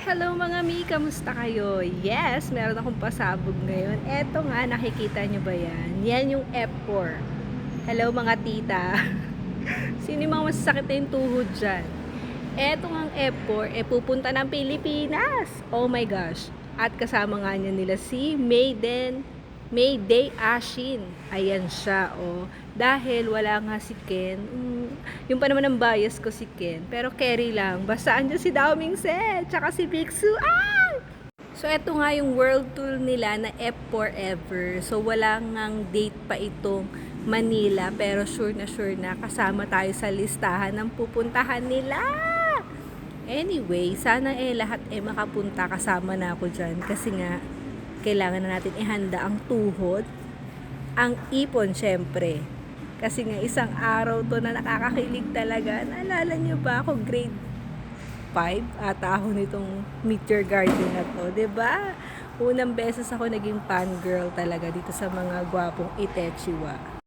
Hello mga mi, kamusta kayo? Yes, meron akong pasabog ngayon. Eto nga, nakikita nyo ba yan? Yan yung F4. Hello mga tita. Sino yung mga masasakit na yung tuhod dyan? Eto nga ang F4, pupunta ng Pilipinas. Oh my gosh. At kasama nga niya nila si Mayday Ashin. Ayan siya, oh. Dahil wala nga si Ken. Yung pa naman ang bias ko si Ken. Pero carry lang. Basta andyan si Dao Mingse. Tsaka si Bixu. So, eto nga yung world tour nila na F Forever. So, wala ngang date pa itong Manila. Pero sure na kasama tayo sa listahan ng pupuntahan nila. Anyway, sana lahat makapunta, kasama na ako dyan. Kasi nga, kailangan na natin ihanda ang tuhod, ang ipon syempre. Kasi nga isang araw to na nakakakilig talaga. Naalala nyo ba ako grade 5 ata ako nitong Meet Your Garden na to, 'di ba? Unang beses ako naging fangirl talaga dito sa mga gwapong Itechiwa.